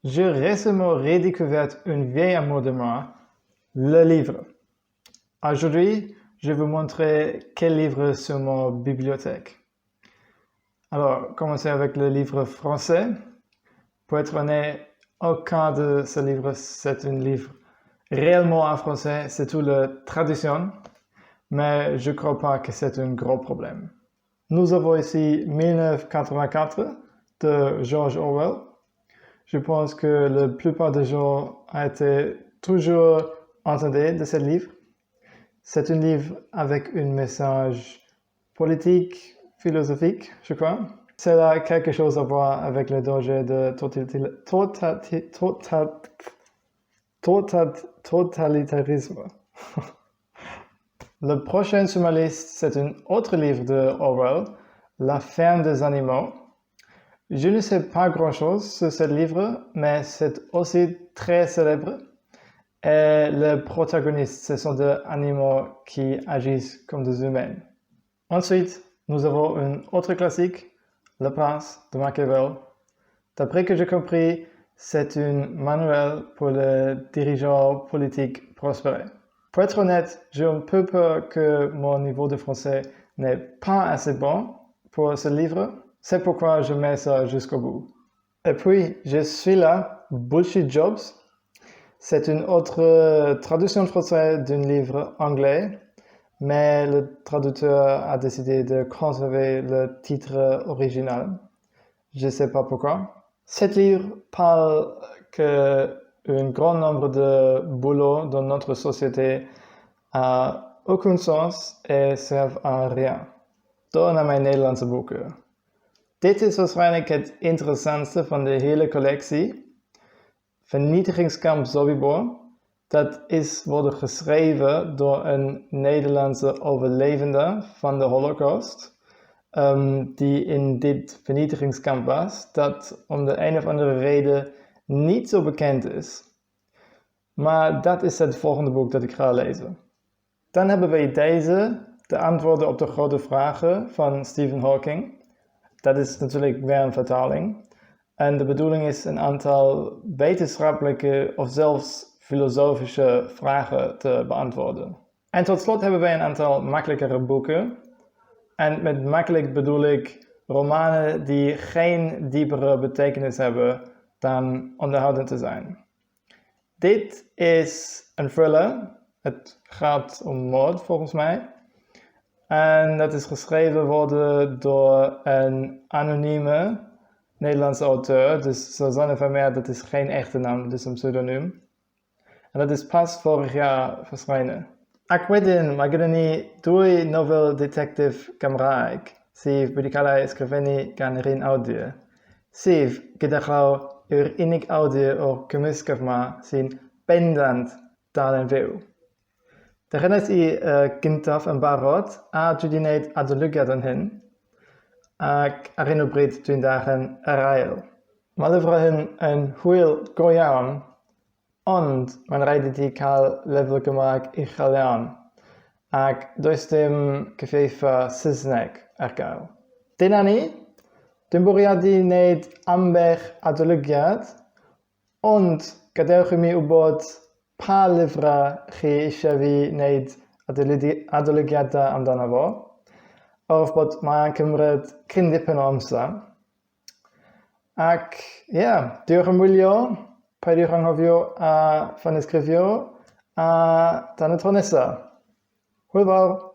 J'ai récemment redécouvert un vieil amour de moi, le livre. Aujourd'hui, je vais vous montrer quel livre sur ma bibliothèque. Alors, commencer avec le livre français. Pour être honnête, aucun de ces livres, c'est un livre réellement en français, c'est tout la traduction, mais je ne crois pas que c'est un gros problème. Nous avons ici 1984 de George Orwell. Je pense que la plupart des gens ont été toujours entendus de ce livre. C'est un livre avec un message politique, philosophique, je crois. C'est là quelque chose à voir avec le danger de totalitarisme. Le prochain sur ma liste, c'est un autre livre de Orwell, La ferme des animaux. Je ne sais pas grand-chose sur ce livre, mais c'est aussi très célèbre. Et le protagoniste, ce sont des animaux qui agissent comme des humains. Ensuite, nous avons un autre classique, Le Prince de Machiavel. D'après que j'ai compris, c'est un manuel pour les dirigeants politiques prospérés. Pour être honnête, j'ai un peu peur que mon niveau de français n'est pas assez bon pour ce livre. C'est pourquoi je mets ça jusqu'au bout. Et puis, je suis là, Bullshit Jobs. C'est une autre traduction française d'un livre anglais, mais le traducteur a décidé de conserver le titre original. Je ne sais pas pourquoi. Cet livre parle qu'un grand nombre de boulots dans notre société a aucun sens en servent à rien. Door naar mijn Nederlandse boeken. Dit is waarschijnlijk het interessantste van de hele collectie. Vernietigingskamp Sobibor. Dat is worden geschreven door een Nederlandse overlevende van de Holocaust. Die in dit vernietigingskamp was, dat om de een of andere reden niet zo bekend is. Maar dat is het volgende boek dat ik ga lezen. Dan hebben wij deze, de antwoorden op de grote vragen van Stephen Hawking. Dat is natuurlijk weer een vertaling. En de bedoeling is een aantal wetenschappelijke of zelfs filosofische vragen te beantwoorden. En tot slot hebben wij een aantal makkelijkere boeken. En met makkelijk bedoel ik romanen die geen diepere betekenis hebben dan onderhoudend te zijn. Dit is een thriller. Het gaat om moord volgens mij. En dat is geschreven worden door een anonieme Nederlandse auteur. Dus Suzanne Vermeer, dat is geen echte naam, dat is een pseudoniem. En dat is pas vorig jaar verschenen. Ac wedyn, mae gennym ni dwy nofel detective Gymraeg sydd wedi cael ei ysgrifennu gan yr un awdur, sydd gyda llaw yw'r unig awdur o'r cymysgaf yma sy'n bendant dal yn fyw. Dechreuais i gyntaf yn barod a dwi wedi gwneud adolygiad yn hyn ac ar hyn o bryd dwi'n darllen yr ail. Mae lyfr hyn yn hwyl go iawn, ond mae'n rhaid i ti cael lefel Gymraeg uchel iawn ac does dim cyfieithu Saesneg ar gael. Dyna ni. Dwi'n bwriadu wneud ambell adolygiad, ond gadewch i mi wybod pa lyfrau chi eisiau fi wneud adolygiadau amdano fo. O'r bod mae'n cymryd cyn dipyn o amser. Ac diolch am wylio. Paidiwch anghofio a phanesgrifio a dan y tro nesaf. Hwyl fawr!